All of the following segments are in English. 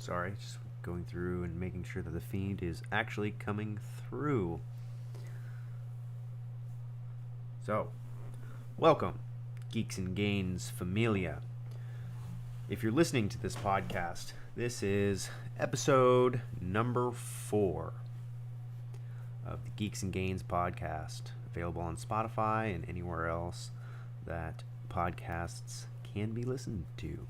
Sorry, just going through and making sure that the feed is actually coming through. So, welcome, Geeks and Gains Familia. If you're listening to this podcast, this is episode number 4 of the Geeks and Gains podcast, available on Spotify and anywhere else that podcasts can be listened to.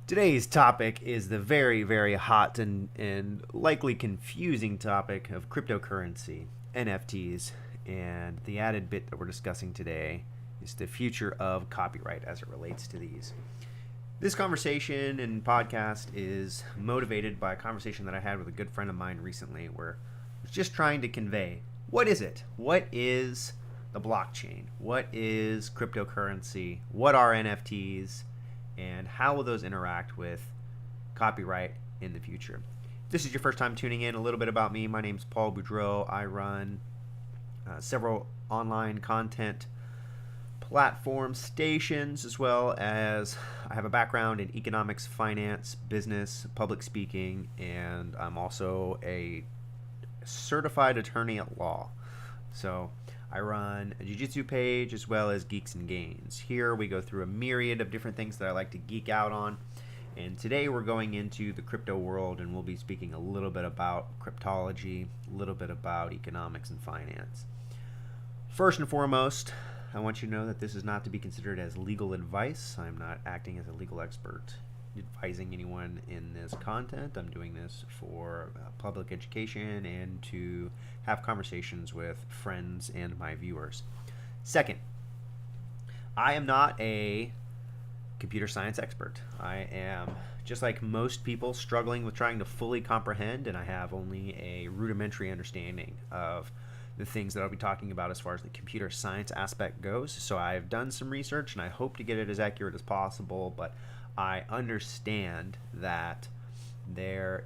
Today's topic is the very, very hot and likely confusing topic of cryptocurrency, NFTs, and the added bit that we're discussing today is the future of copyright as it relates to these. This conversation and podcast is motivated by a conversation that I had with a good friend of mine recently where I was just trying to convey, what is it? What is the blockchain? What is cryptocurrency? What are NFTs? And how will those interact with copyright in the future? If this is your first time tuning in, a little bit about me. My name's Paul Boudreau. I run several online content platform stations, as well as I have a background in economics, finance, business, public speaking, and I'm also a certified attorney at law. So I run a jiu-jitsu page as well as Geeks and Gains. Here we go through a myriad of different things that I like to geek out on. And today we're going into the crypto world, and we'll be speaking a little bit about cryptology, a little bit about economics and finance. First and foremost, I want you to know that this is not to be considered as legal advice. I'm not acting as a legal expert advising anyone in this content. I'm doing this for public education and to have conversations with friends and my viewers. Second, I am not a computer science expert. I am, just like most people, struggling with trying to fully comprehend, and I have only a rudimentary understanding of the things that I'll be talking about as far as the computer science aspect goes. So I've done some research and I hope to get it as accurate as possible, but I understand that there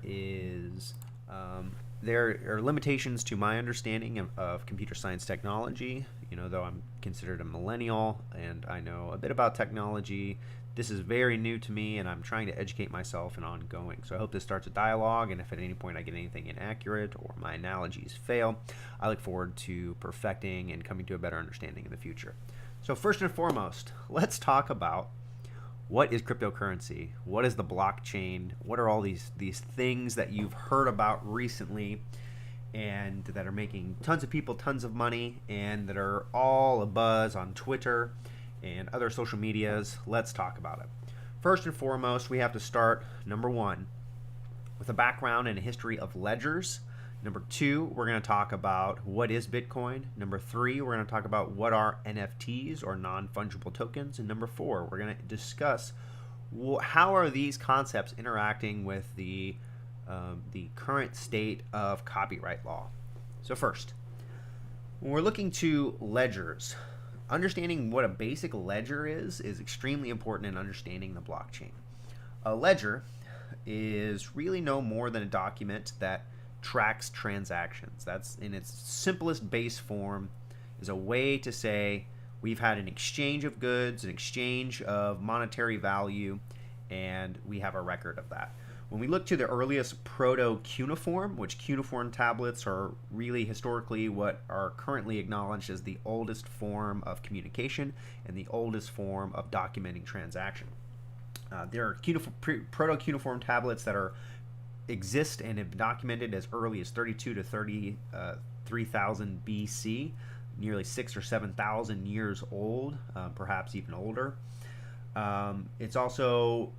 are limitations to my understanding of computer science technology. You know, though I'm considered a millennial and I know a bit about technology, this is very new to me and I'm trying to educate myself and ongoing. So I hope this starts a dialogue, and if at any point I get anything inaccurate or my analogies fail, I look forward to perfecting and coming to a better understanding in the future. So first and foremost, let's talk about what is cryptocurrency? What is the blockchain? What are all these things that you've heard about recently and that are making tons of people tons of money and that are all abuzz on Twitter and other social medias? Let's talk about it. First and foremost, we have to start, number one, with a background and a history of ledgers. Number 2, we're going to talk about what is Bitcoin. Number 3, we're going to talk about what are NFTs or non-fungible tokens. And number 4, we're going to discuss how are these concepts interacting with the current state of copyright law. So first, when we're looking to ledgers, understanding what a basic ledger is extremely important in understanding the blockchain. A ledger is really no more than a document that tracks transactions. That's, in its simplest base form, is a way to say we've had an exchange of goods, an exchange of monetary value, and we have a record of that. When we look to the earliest proto-cuneiform, which cuneiform tablets are really historically what are currently acknowledged as the oldest form of communication and the oldest form of documenting transaction. There are proto-cuneiform tablets that exist and have been documented as early as 32 to 33,000 BC, nearly 6,000 or 7,000 years old, perhaps even older. It's also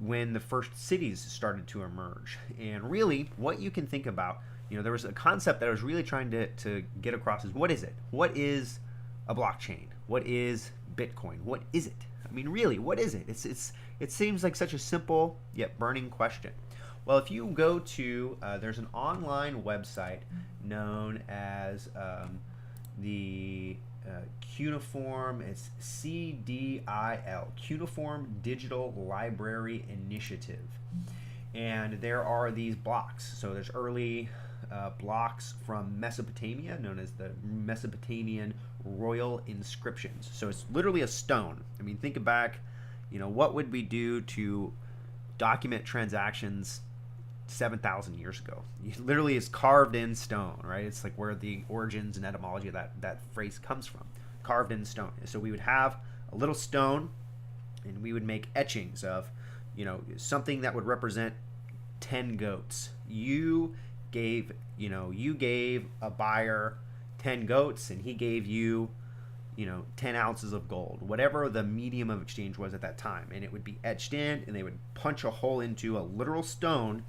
when the first cities started to emerge. And really, what you can think about, there was a concept that I was really trying to get across is, what is it? What is a blockchain? What is Bitcoin? What is it? I mean, really, what is it? It seems like such a simple yet burning question. Well, if you go to, there's an online website known as the Cuneiform, it's CDIL, Cuneiform Digital Library Initiative. And there are these blocks. So there's early blocks from Mesopotamia, known as the Mesopotamian royal inscriptions. So it's literally a stone. I mean, think back, what would we do to document transactions 7,000 years ago. It literally is carved in stone, right? It's like where the origins and etymology of that phrase comes from, carved in stone. So we would have a little stone, and we would make etchings of, something that would represent 10 goats. You gave a buyer 10 goats, and he gave you 10 ounces of gold, whatever the medium of exchange was at that time. And it would be etched in, and they would punch a hole into a literal stone.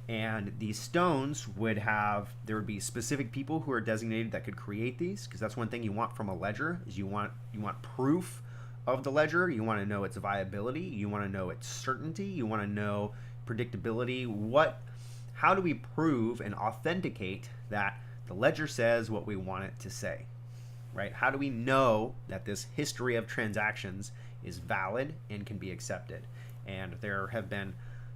And these stones there would be specific people who are designated that could create these, because that's one thing you want from a ledger, is you want proof of the ledger. You want to know its viability. You want to know its certainty. You want to know predictability. How do we prove and authenticate that the ledger says what we want it to say? Right? How do we know that this history of transactions is valid and can be accepted? And there have been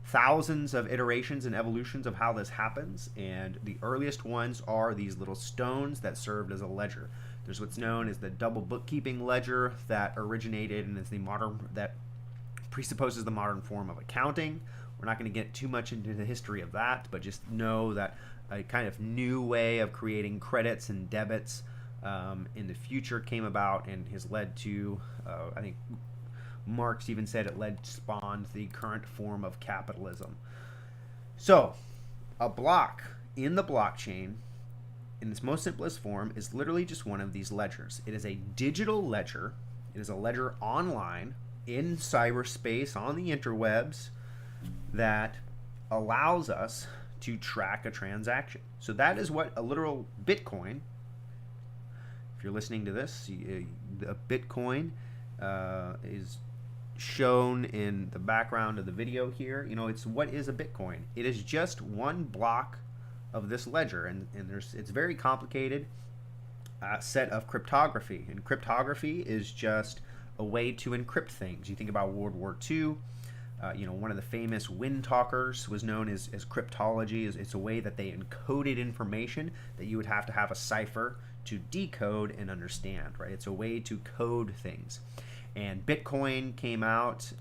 thousands of iterations and evolutions of how this happens, and the earliest ones are these little stones that served as a ledger. There's what's known as the double bookkeeping ledger that originated and is that presupposes the modern form of accounting. We're not going to get too much into the history of that, but just know that a kind of new way of creating credits and debits in the future came about and has led to, I think Marx even said spawned the current form of capitalism. So, a block in the blockchain, in its most simplest form, is literally just one of these ledgers. It is a digital ledger. It is a ledger online, in cyberspace, on the interwebs, that allows us to track a transaction. So that is what a literal Bitcoin, if you're listening to this, a Bitcoin is shown in the background of the video here. It's what is a Bitcoin? It is just one block of this ledger, and it's very complicated set of cryptography, and cryptography is just a way to encrypt things. You think about World War II. One of the famous wind talkers was known as cryptology. It's a way that they encoded information that you would have to have a cipher to decode and understand, right? It's a way to code things. And Bitcoin came out,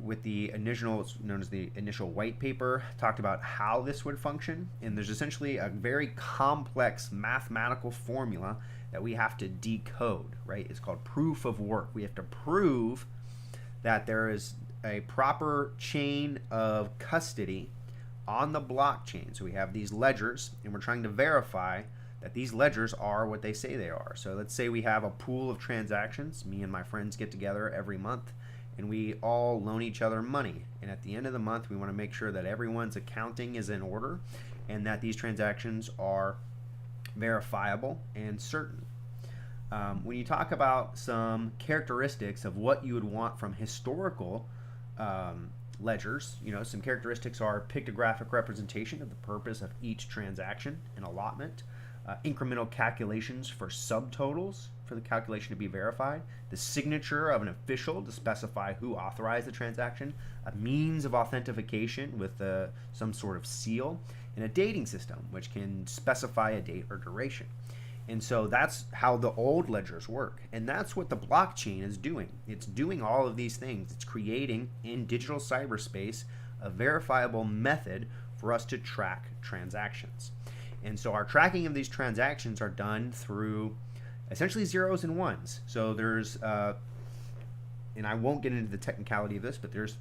with the initial, it's known as the initial white paper, talked about how this would function. And there's essentially a very complex mathematical formula that we have to decode, right? It's called proof of work. We have to prove that there is a proper chain of custody on the blockchain. So we have these ledgers, and we're trying to verify that these ledgers are what they say they are. So let's say we have a pool of transactions. Me and my friends get together every month, and we all loan each other money. And at the end of the month, we want to make sure that everyone's accounting is in order and that these transactions are verifiable and certain. When you talk about some characteristics of what you would want from historical ledgers, some characteristics are pictographic representation of the purpose of each transaction and allotment, incremental calculations for subtotals for the calculation to be verified, the signature of an official to specify who authorized the transaction, a means of authentication with some sort of seal, and a dating system which can specify a date or duration. And so that's how the old ledgers work. And that's what the blockchain is doing. It's doing all of these things. It's creating in digital cyberspace a verifiable method for us to track transactions. And so our tracking of these transactions are done through essentially zeros and ones. So there's, and I won't get into the technicality of this, but there's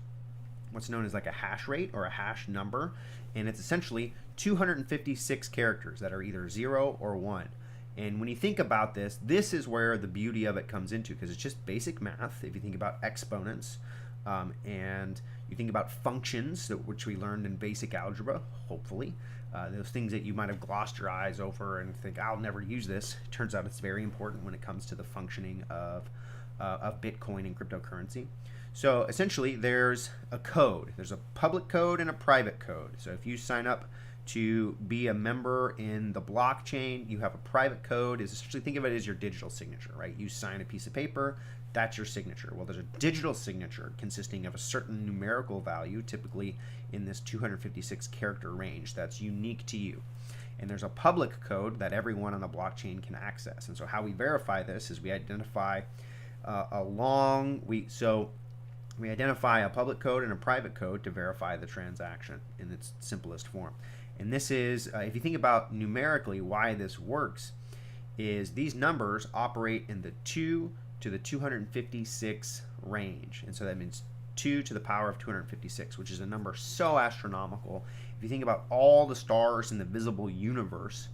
what's known as like a hash rate or a hash number. And it's essentially 256 characters that are either 0 or 1. And when you think about this, this is where the beauty of it comes into, because it's just basic math. If you think about exponents, and you think about functions, which we learned in basic algebra, hopefully, those things that you might have glossed your eyes over and think, I'll never use this. It turns out it's very important when it comes to the functioning of Bitcoin and cryptocurrency. So essentially, there's a code. There's a public code and a private code. So if you sign up to be a member in the blockchain, you have a private code. Is essentially, think of it as your digital signature, right? You sign a piece of paper, that's your signature. Well, there's a digital signature consisting of a certain numerical value, typically in this 256 character range, that's unique to you. And there's a public code that everyone on the blockchain can access. And so how we verify this is we identify so We identify a public code and a private code to verify the transaction in its simplest form. And this is, if you think about numerically why this works, is these numbers operate in the 2 to the 256 range. And so that means 2 to the power of 256, which is a number so astronomical. If you think about all the stars in the visible universe,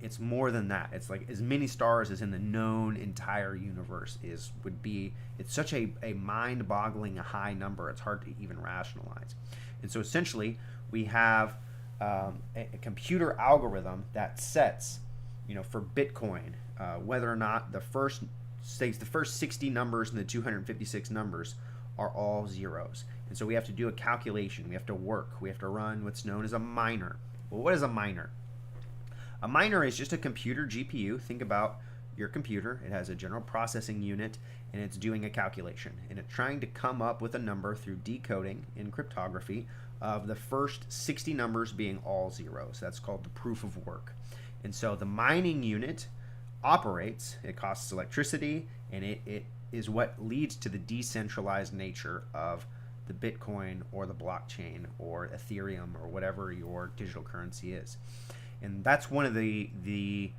it's more than that. It's like as many stars as in the known entire universe would be. It's such a mind-boggling high number. It's hard to even rationalize. And so essentially, we have a computer algorithm that sets, for Bitcoin, whether or not the first 60 numbers in the 256 numbers are all zeros. And so we have to do a calculation. We have to work. We have to run what's known as a miner. Well, what is a miner? A miner is just a computer GPU. Think about your computer. It has a general processing unit, and it's doing a calculation. And it's trying to come up with a number through decoding in cryptography of the first 60 numbers being all zeros. That's called the proof of work. And so the mining unit operates, it costs electricity, and it is what leads to the decentralized nature of the Bitcoin or the blockchain or Ethereum or whatever your digital currency is. And that's one of the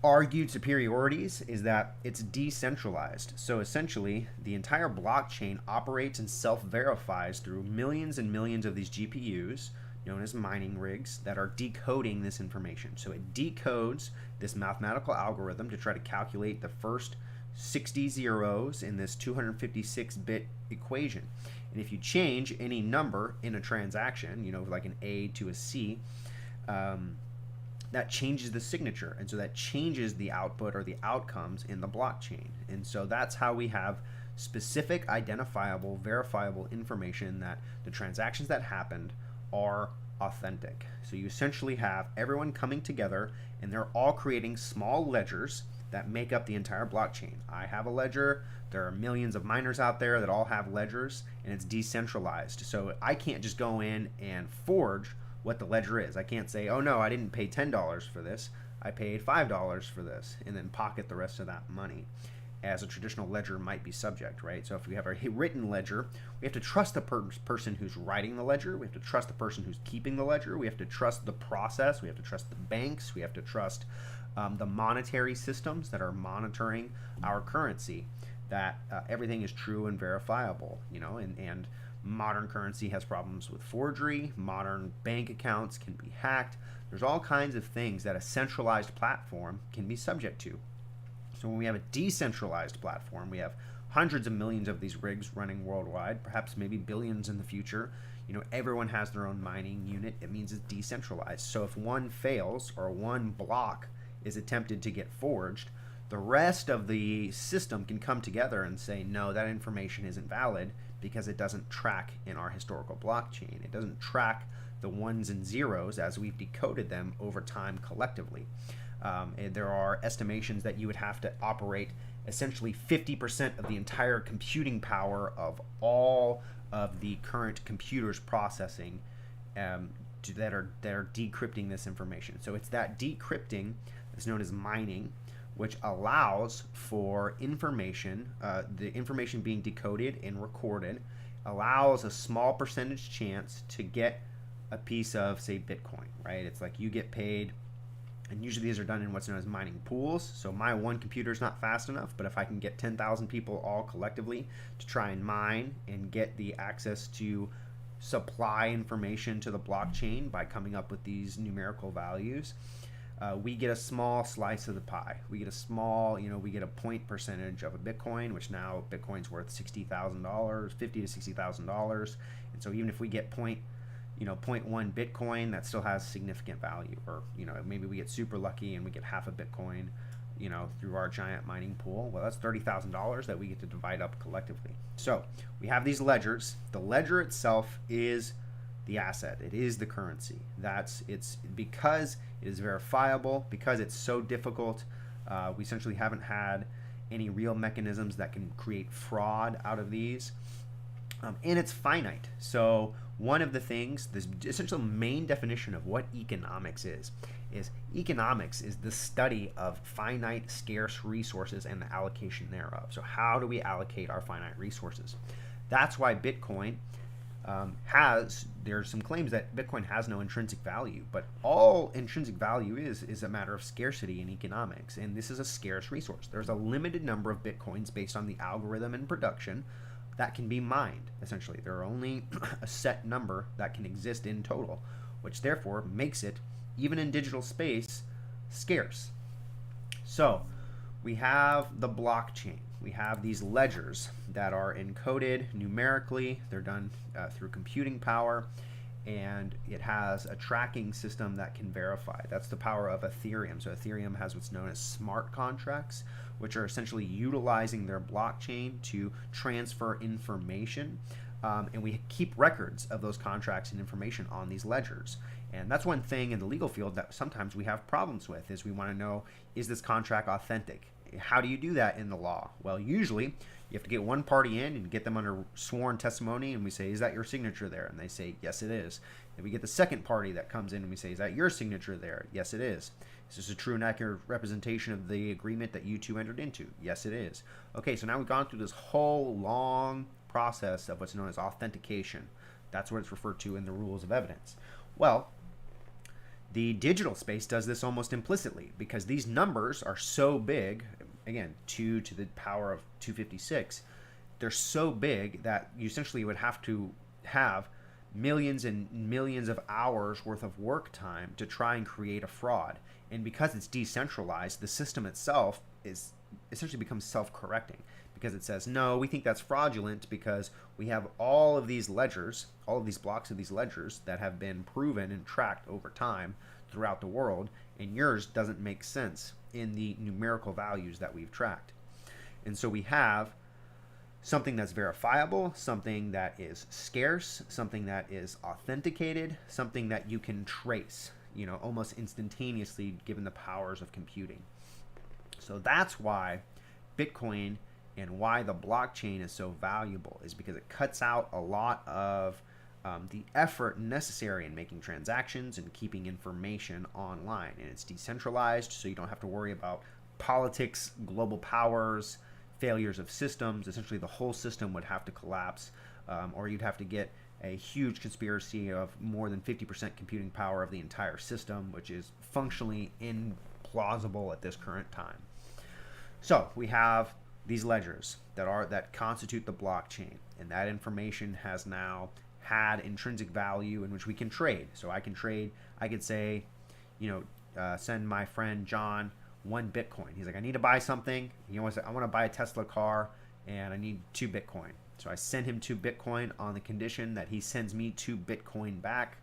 argued superiorities, is that it's decentralized. So essentially, the entire blockchain operates and self-verifies through millions and millions of these GPUs, known as mining rigs, that are decoding this information. So it decodes this mathematical algorithm to try to calculate the first 60 zeros in this 256-bit equation. And if you change any number in a transaction, like an A to a C, that changes the signature, and so that changes the output or the outcomes in the blockchain. And so that's how we have specific, identifiable, verifiable information that the transactions that happened are authentic. So you essentially have everyone coming together, and they're all creating small ledgers that make up the entire blockchain. I have a ledger. There are millions of miners out there that all have ledgers, and it's decentralized. So I can't just go in and forge what the ledger is. I can't say, oh no, I didn't pay $10 for this. I paid $5 for this, and then pocket the rest of that money, as a traditional ledger might be subject, right? So if we have a written ledger, we have to trust the person who's writing the ledger. We have to trust the person who's keeping the ledger. We have to trust the process. We have to trust the banks. We have to trust the monetary systems that are monitoring our currency, that everything is true and verifiable, and modern currency has problems with forgery. Modern bank accounts can be hacked. There's all kinds of things that a centralized platform can be subject to. So when we have a decentralized platform, we have hundreds of millions of these rigs running worldwide, perhaps maybe billions in the future. Everyone has their own mining unit. It means it's decentralized. So if one fails or one block is attempted to get forged, the rest of the system can come together and say, no, that information isn't valid, because it doesn't track in our historical blockchain. It doesn't track the ones and zeros as we've decoded them over time collectively. And there are estimations that you would have to operate essentially 50% of the entire computing power of all of the current computers processing that are decrypting this information. So it's that decrypting that's known as mining, which allows for information, the information being decoded and recorded, allows a small percentage chance to get a piece of, say, Bitcoin, right? It's like you get paid, and usually these are done in what's known as mining pools. So my one computer is not fast enough, but if I can get 10,000 people all collectively to try and mine and get the access to supply information to the blockchain by coming up with these numerical values, we get a small slice of the pie. We get a small, we get a point percentage of a Bitcoin, which now Bitcoin's worth $60,000, $50,000 to $60,000. And so even if we get 0.1 Bitcoin, that still has significant value. Or, maybe we get super lucky and we get half a Bitcoin, through our giant mining pool. Well, that's $30,000 that we get to divide up collectively. So we have these ledgers. The ledger itself is the asset. It is the currency. It's because it is verifiable, because it's so difficult. We essentially haven't had any real mechanisms that can create fraud out of these. And it's finite. So one of the things, this essential main definition of what economics is is economics is the study of finite scarce resources and the allocation thereof. So how do we allocate our finite resources? That's why Bitcoin there's some claims that Bitcoin has no intrinsic value, but all intrinsic value is a matter of scarcity in economics, and this is a scarce resource. There's a limited number of Bitcoins based on the algorithm and production that can be mined. Essentially, there are only a set number that can exist in total, which therefore makes it, even in digital space, scarce. So we have the blockchain. We have these ledgers that are encoded numerically. They're done through computing power, and it has a tracking system that can verify. That's the power of Ethereum. So Ethereum has what's known as smart contracts, which are essentially utilizing their blockchain to transfer information. And we keep records of those contracts and information on these ledgers. And that's one thing in the legal field that sometimes we have problems with, is we want to know, is this contract authentic? How do you do that in the law? Well, usually you have to get one party in and get them under sworn testimony, and we say, is that your signature there? And they say, yes, it is. And we get the second party that comes in and we say, is that your signature there? Yes, it is. Is this a true and accurate representation of the agreement that you two entered into? Yes, it is. Okay, so now we've gone through this whole long process of what's known as authentication. That's what it's referred to in the rules of evidence. Well, the digital space does this almost implicitly, because these numbers are so big, again, 2 to the power of 256, they're so big that you essentially would have to have millions and millions of hours worth of work time to try and create a fraud. And because it's decentralized, the system itself is essentially becomes self-correcting, because it says, no, we think that's fraudulent because we have all of these ledgers, all of these blocks of these ledgers that have been proven and tracked over time throughout the world, and yours doesn't make sense in the numerical values that we've tracked. And so we have something that's verifiable, something that is scarce, something that is authenticated, something that you can trace, almost instantaneously, given the powers of computing. So that's why Bitcoin and why the blockchain is so valuable, is because it cuts out a lot of the effort necessary in making transactions and keeping information online. And it's decentralized, so you don't have to worry about politics, global powers, failures of systems. Essentially, the whole system would have to collapse, or you'd have to get a huge conspiracy of more than 50% computing power of the entire system, which is functionally implausible at this current time. So we have these ledgers that constitute the blockchain, and that information has now had intrinsic value in which we can trade. So I could say, send my friend John 1 Bitcoin. He's like, I need to buy something. I want to buy a Tesla car, and I need 2 Bitcoin. So I send him 2 Bitcoin on the condition that he sends me 2 Bitcoin back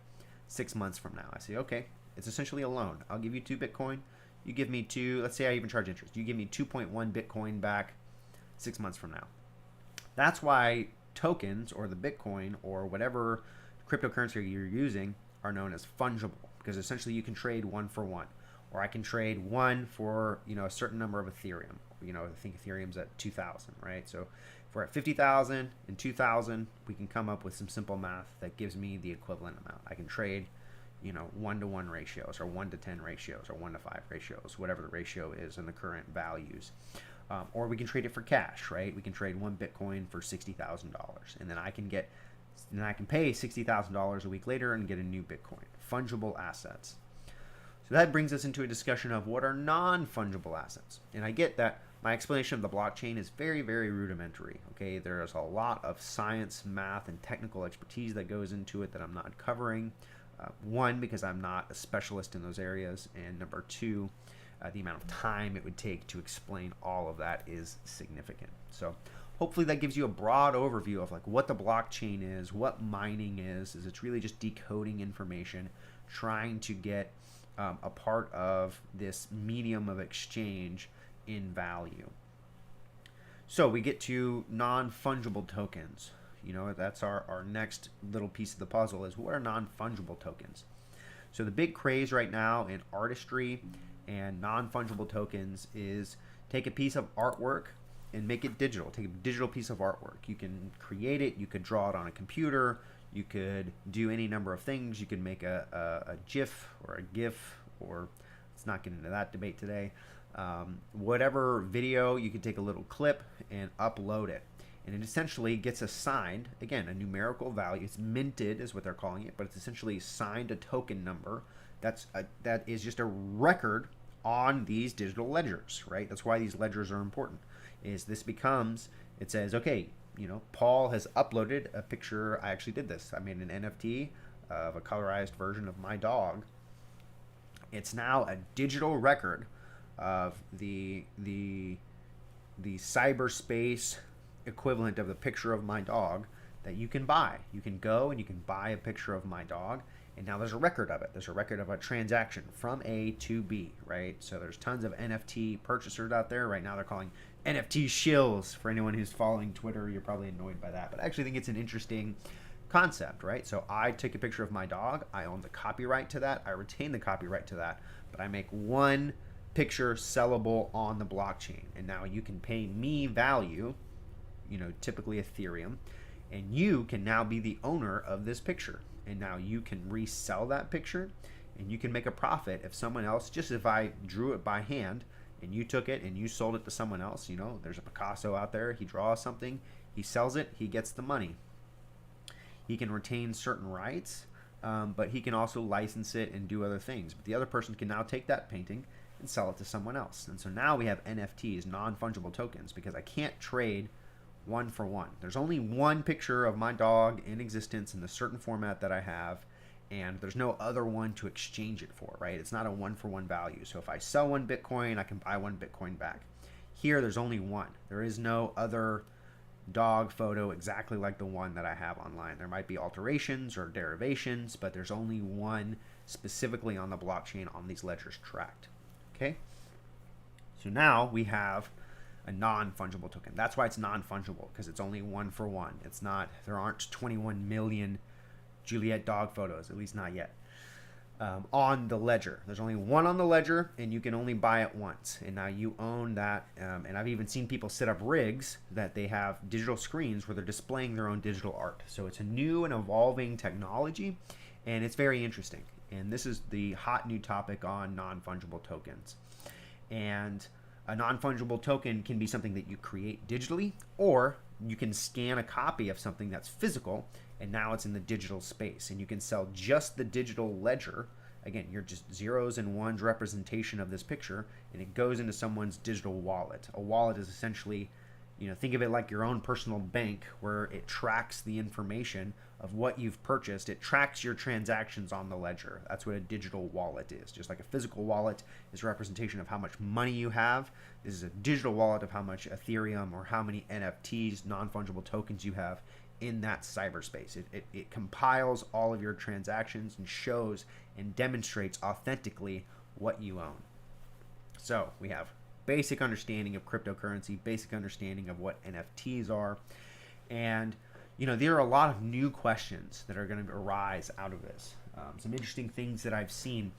6 months from now. I say, okay, it's essentially a loan. I'll give you 2 Bitcoin. You give me 2, let's say I even charge interest. You give me 2.1 Bitcoin back 6 months from now. That's why tokens, or the Bitcoin, or whatever cryptocurrency you're using, are known as fungible, because essentially you can trade 1 for 1. Or I can trade 1 for a certain number of Ethereum. I think Ethereum's at 2,000, right? So if we're at 50,000 and 2,000, we can come up with some simple math that gives me the equivalent amount. I can trade 1-to-1 ratios, or 1-to-10 ratios, or 1-to-5 ratios, whatever the ratio is in the current values. Or we can trade it for cash, right? We can trade 1 Bitcoin for $60,000, and then I can pay $60,000 a week later and get a new Bitcoin. Fungible assets. So that brings us into a discussion of what are non-fungible assets. And I get that my explanation of the blockchain is very, very rudimentary. Okay, there's a lot of science, math, and technical expertise that goes into it that I'm not covering. One, because I'm not a specialist in those areas, and number 2, the amount of time it would take to explain all of that is significant. So hopefully that gives you a broad overview of what the blockchain is, what mining is it's really just decoding information, trying to get a part of this medium of exchange in value. So we get to non-fungible tokens. That's our next little piece of the puzzle, is what are non-fungible tokens. So the big craze right now in artistry and non-fungible tokens is take a piece of artwork and make it digital. Take a digital piece of artwork. You can create it, you could draw it on a computer, you could do any number of things. You could make a GIF or a GIF or let's not get into that debate today. Whatever video, you can take a little clip and upload it. And it essentially gets assigned, again, a numerical value. It's minted is what they're calling it, but it's essentially assigned a token number that is just a record on these digital ledgers, right? That's why these ledgers are important. Is this becomes, it says, okay, Paul has uploaded a picture. I actually did this. I made an NFT of a colorized version of my dog. It's now a digital record of the cyberspace equivalent of the picture of my dog that you can buy. You can go and you can buy a picture of my dog, and now there's a record of it. There's a record of a transaction from A to B, right? So there's tons of NFT purchasers out there. Right now they're calling NFT shills. For anyone who's following Twitter, you're probably annoyed by that, but I actually think it's an interesting concept, right? So I take a picture of my dog. I own the copyright to that. I retain the copyright to that, but I make one picture sellable on the blockchain, and now you can pay me value, typically Ethereum, and you can now be the owner of this picture, and now you can resell that picture, and you can make a profit if someone else, just if I drew it by hand and you took it and you sold it to someone else, there's a Picasso out there, he draws something, he sells it, he gets the money. He can retain certain rights, but he can also license it and do other things. But the other person can now take that painting and sell it to someone else. And so now we have NFTs, non-fungible tokens, because I can't trade one for one. There's only one picture of my dog in existence in the certain format that I have, and there's no other one to exchange it for, right? It's not a one-for-one value. So if I sell one Bitcoin, I can buy one Bitcoin back. Here, there's only one. There is no other dog photo exactly like the one that I have online. There might be alterations or derivations, but there's only one specifically on the blockchain on these ledgers tracked. Okay? So now we have a non-fungible token. That's why it's non-fungible, because it's only one for one. It's not, there aren't 21 million Juliet dog photos, at least not yet, on the ledger. There's only one on the ledger, and you can only buy it once. And now you own that. And I've even seen people set up rigs that they have digital screens where they're displaying their own digital art. So it's a new and evolving technology, and it's very interesting. And this is the hot new topic on non-fungible tokens. And a non-fungible token can be something that you create digitally, or you can scan a copy of something that's physical, and now it's in the digital space, and you can sell just the digital ledger. Again, you're just zeros and ones representation of this picture, and it goes into someone's digital wallet. A wallet is essentially, think of it like your own personal bank, where it tracks the information of what you've purchased. It tracks your transactions on the ledger. That's what a digital wallet is. Just like a physical wallet is a representation of how much money you have, this is a digital wallet of how much Ethereum or how many NFTs, non-fungible tokens, you have in that cyberspace. It compiles all of your transactions and shows and demonstrates authentically what you own. So we have basic understanding of cryptocurrency, basic understanding of what NFTs are, and there are a lot of new questions that are going to arise out of this. Some interesting things that I've seen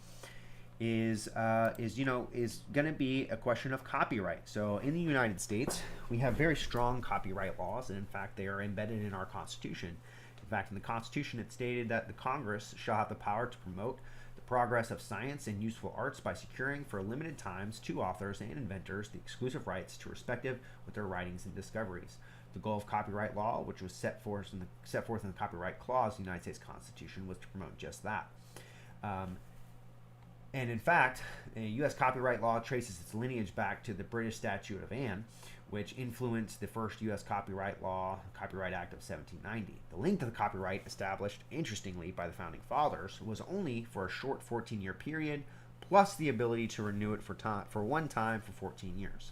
is going to be a question of copyright. So in the United States, we have very strong copyright laws, and in fact, they are embedded in our Constitution. In fact, in the Constitution, it stated that the Congress shall have the power to promote the progress of science and useful arts by securing for limited times to authors and inventors the exclusive rights to respective with their writings and discoveries. The goal of copyright law, which was set forth in the Copyright Clause of the United States Constitution, was to promote just that. And in fact, U.S. copyright law traces its lineage back to the British Statute of Anne, which influenced the first U.S. copyright law, Copyright Act of 1790. The length of the copyright established, interestingly, by the Founding Fathers was only for a short 14-year period, plus the ability to renew it for one time for 14 years.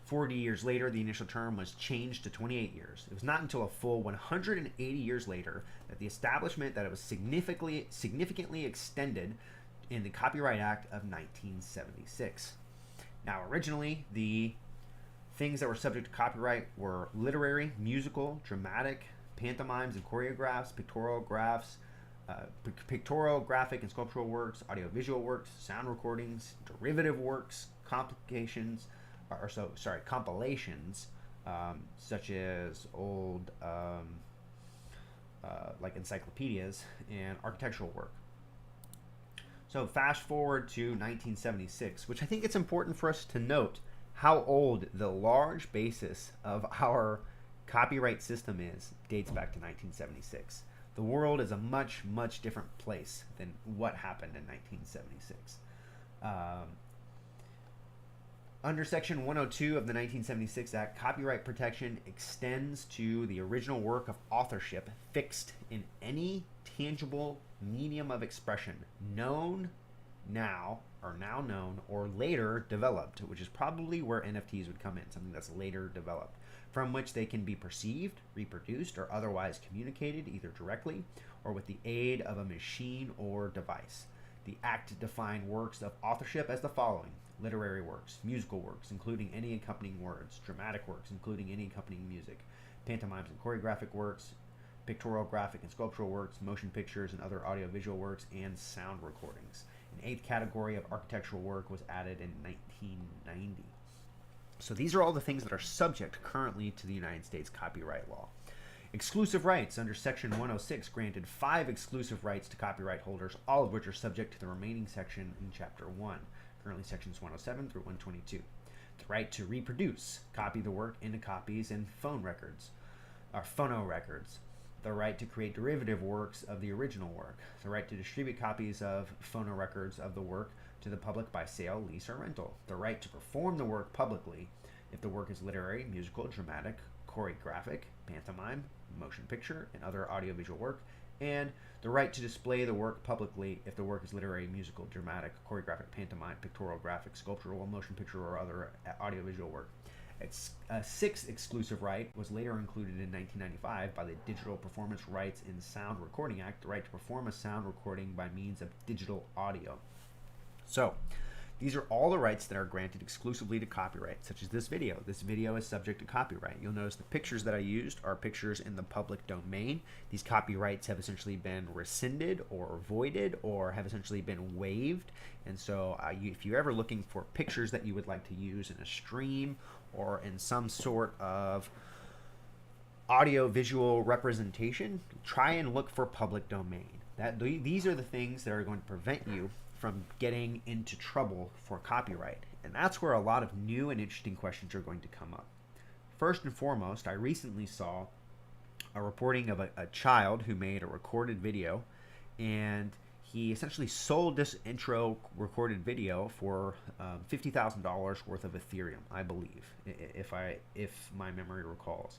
40 years later, the initial term was changed to 28 years. It was not until a full 180 years later that the establishment that it was significantly extended in the Copyright Act of 1976. Now, originally, the things that were subject to copyright were literary, musical, dramatic, pantomimes and choreographs, pictorial, graphic and sculptural works, audiovisual works, sound recordings, derivative works, compilations, such as old like encyclopedias, and architectural work. So fast forward to 1976, which I think it's important for us to note how old the large basis of our copyright system is. Dates back to 1976. The world is a much, much different place than what happened in 1976. Under Section 102 of the 1976 Act, copyright protection extends to the original work of authorship fixed in any tangible medium of expression, known now, or now known, or later developed, which is probably where NFTs would come in, something that's later developed, from which they can be perceived, reproduced, or otherwise communicated either directly or with the aid of a machine or device. The Act defined works of authorship as the following: literary works, musical works, including any accompanying words, dramatic works, including any accompanying music, pantomimes and choreographic works, pictorial, graphic, and sculptural works, motion pictures and other audiovisual works, and sound recordings. An eighth category of architectural work was added in 1990. So these are all the things that are subject currently to the United States copyright law. Exclusive rights under Section 106 granted 5 exclusive rights to copyright holders, all of which are subject to the remaining section in Chapter 1, currently Sections 107 through 122. The right to reproduce, copy the work into copies and phono records. The right to create derivative works of the original work. The right to distribute copies of phono records of the work to the public by sale, lease, or rental. The right to perform the work publicly if the work is literary, musical, dramatic, choreographic, pantomime, motion picture, and other audiovisual work, and the right to display the work publicly if the work is literary, musical, dramatic, choreographic, pantomime, pictorial, graphic, sculptural, motion picture, or other audiovisual work. A 6th exclusive right was later included in 1995 by the Digital Performance Rights in Sound Recording Act, the right to perform a sound recording by means of digital audio. So, these are all the rights that are granted exclusively to copyright, such as this video. This video is subject to copyright. You'll notice the pictures that I used are pictures in the public domain. These copyrights have essentially been rescinded or voided or have essentially been waived. And so if you're ever looking for pictures that you would like to use in a stream or in some sort of audio-visual representation, try and look for public domain. These are the things that are going to prevent you from getting into trouble for copyright. And that's where a lot of new and interesting questions are going to come up. First and foremost, I recently saw a reporting of a child who made a recorded video, and he essentially sold this intro recorded video for $50,000 worth of Ethereum, I believe, if my memory recalls.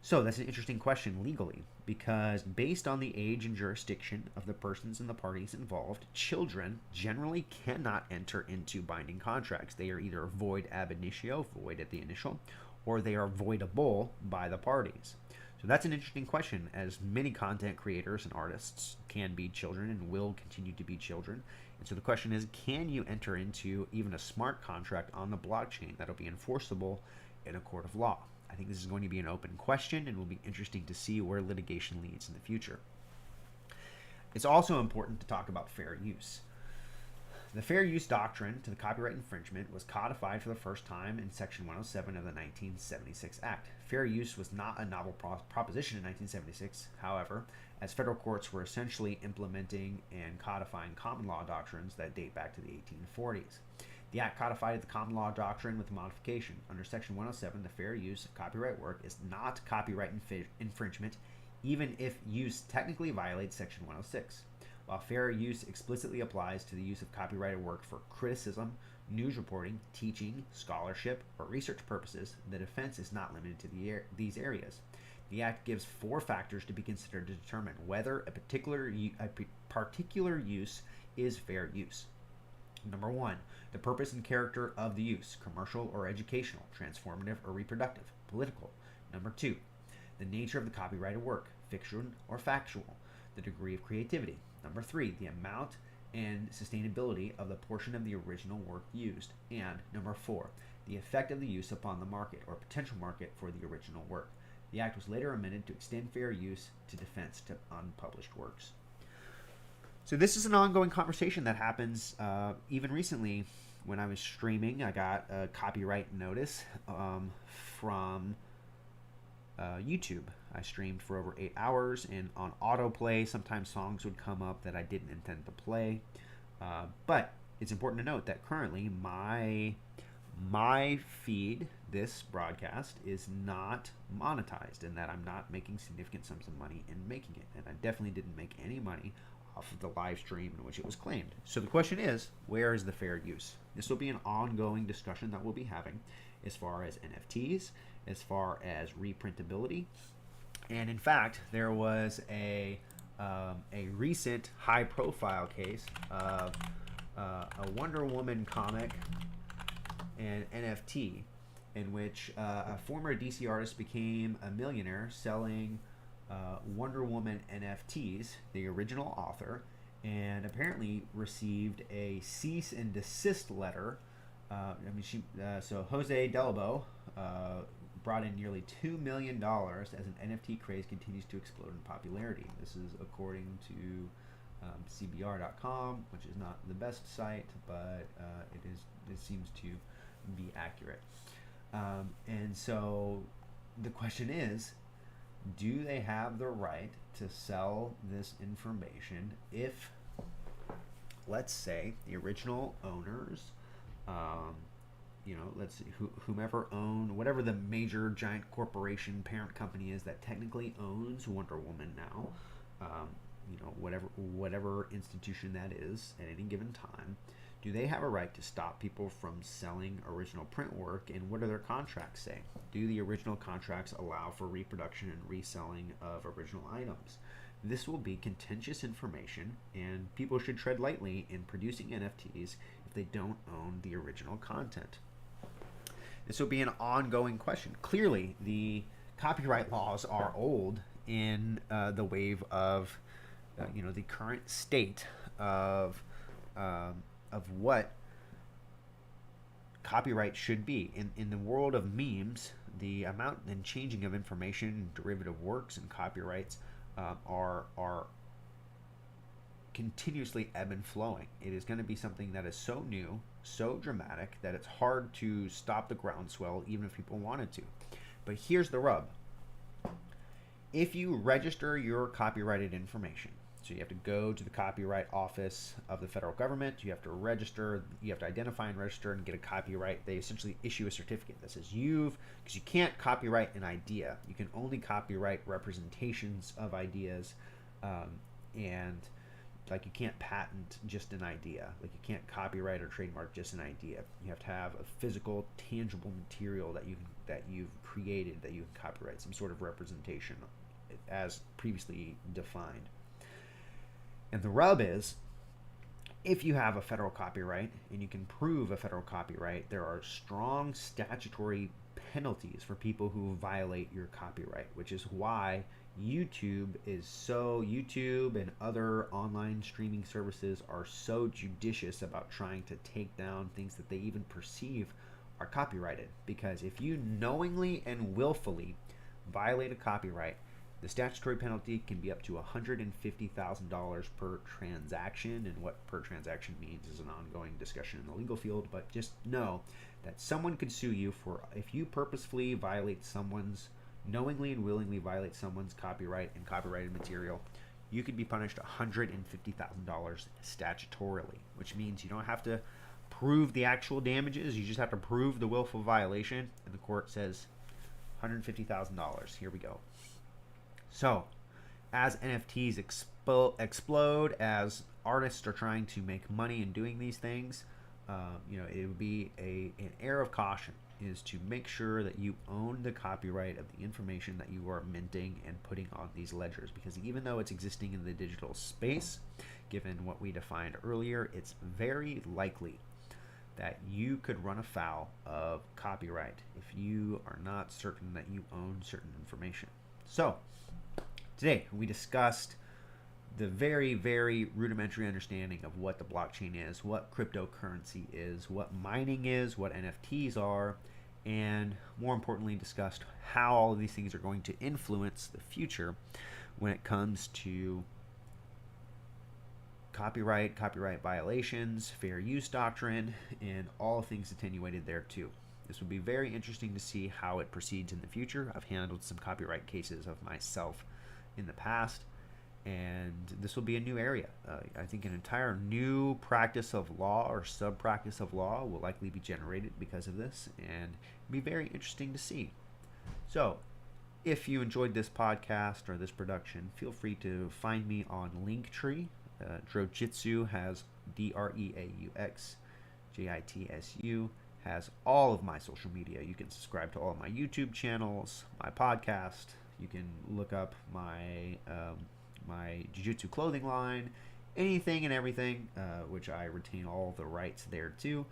So that's an interesting question legally, because based on the age and jurisdiction of the persons and the parties involved, children generally cannot enter into binding contracts. They are either void ab initio, void at the initial, or they are voidable by the parties. So that's an interesting question, as many content creators and artists can be children and will continue to be children. And so the question is, can you enter into even a smart contract on the blockchain that'll be enforceable in a court of law? I think this is going to be an open question, and will be interesting to see where litigation leads in the future. It's also important to talk about fair use. The fair use doctrine to the copyright infringement was codified for the first time in Section 107 of the 1976 Act. Fair use was not a novel proposition in 1976, however, as federal courts were essentially implementing and codifying common law doctrines that date back to the 1840s. The Act codified the common law doctrine with a modification. Under Section 107, the fair use of copyright work is not copyright infringement, even if use technically violates Section 106. While fair use explicitly applies to the use of copyrighted work for criticism, news reporting, teaching, scholarship, or research purposes, the defense is not limited to these areas. The Act gives 4 factors to be considered to determine whether a particular use is fair use. Number 1, the purpose and character of the use, commercial or educational, transformative or reproductive, political. Number 2, the nature of the copyrighted work, fiction or factual, the degree of creativity. Number 3, the amount and sustainability of the portion of the original work used. And number 4, the effect of the use upon the market or potential market for the original work. The Act was later amended to extend fair use to defense to unpublished works. So this is an ongoing conversation that happens even recently. When I was streaming, I got a copyright notice from YouTube. I streamed for over 8 hours, and on autoplay, sometimes songs would come up that I didn't intend to play. But it's important to note that currently my feed, this broadcast, is not monetized, and that I'm not making significant sums of money in making it. And I definitely didn't make any money off of the live stream in which it was claimed. So the question is, where is the fair use? This will be an ongoing discussion that we'll be having as far as NFTs, as far as reprintability. And in fact, there was a recent high-profile case of a Wonder Woman comic and NFT, in which a former DC artist became a millionaire selling Wonder Woman NFTs, the original author, and apparently received a cease and desist letter. So Jose Delbo brought in nearly $2 million as an NFT craze continues to explode in popularity. This is according to CBR.com, which is not the best site, but it seems to be accurate. And so the question is, do they have the right to sell this information if, let's say, the original owners, let's see, whomever own, whatever the major giant corporation parent company is that technically owns Wonder Woman now, whatever institution that is at any given time, do they have a right to stop people from selling original print work, and what do their contracts say? Do the original contracts allow for reproduction and reselling of original items? This will be contentious information, and people should tread lightly in producing NFTs if they don't own the original content. This will be an ongoing question. Clearly, the copyright laws are old in the wave of, the current state of what copyright should be. In the world of memes, the amount and changing of information, derivative works, and copyrights are continuously ebb and flowing. It is going to be something that is so new, so dramatic, that it's hard to stop the groundswell even if people wanted to. But here's the rub. If you register your copyrighted information, so you have to go to the Copyright Office of the federal government, you have to register, you have to identify and register and get a copyright. They essentially issue a certificate that says because you can't copyright an idea. You can only copyright representations of ideas, and like you can't patent just an idea. Like you can't copyright or trademark just an idea. You have to have a physical, tangible material that you've created that you can copyright, some sort of representation as previously defined. And the rub is, if you have a federal copyright and you can prove a federal copyright, there are strong statutory penalties for people who violate your copyright, which is why YouTube and other online streaming services are so judicious about trying to take down things that they even perceive are copyrighted. Because if you knowingly and willfully violate a copyright, the statutory penalty can be up to $150,000 per transaction, and what per transaction means is an ongoing discussion in the legal field, but just know that someone could sue you for, if you purposefully knowingly and willingly violate someone's copyright and copyrighted material, you could be punished $150,000 statutorily, which means you don't have to prove the actual damages, you just have to prove the willful violation, and the court says $150,000. Here we go. So, as NFTs explode, as artists are trying to make money in doing these things, it would be an air of caution is to make sure that you own the copyright of the information that you are minting and putting on these ledgers. Because even though it's existing in the digital space, given what we defined earlier, it's very likely that you could run afoul of copyright if you are not certain that you own certain information. So, today we discussed the very, very rudimentary understanding of what the blockchain is, what cryptocurrency is, what mining is, what NFTs are, and more importantly discussed how all of these things are going to influence the future when it comes to copyright violations, fair use doctrine, and all things attenuated there too. This would be very interesting to see how it proceeds in the future. I've handled some copyright cases of myself in the past, and this will be a new area. I think an entire new practice of law or sub-practice of law will likely be generated because of this, and it'll be very interesting to see. So, if you enjoyed this podcast or this production, feel free to find me on Linktree. Drojitsu has DREAUXJITSU has all of my social media. You can subscribe to all of my YouTube channels, my podcast. You can look up my my Jiu-Jitsu clothing line, anything and everything, which I retain all the rights there too.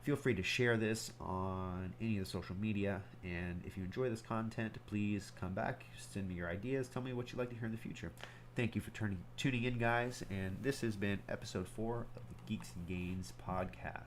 Feel free to share this on any of the social media, and if you enjoy this content, please come back, send me your ideas, tell me what you'd like to hear in the future. Thank you for tuning in, guys, and this has been episode 4 of the Geeks and Gains podcast.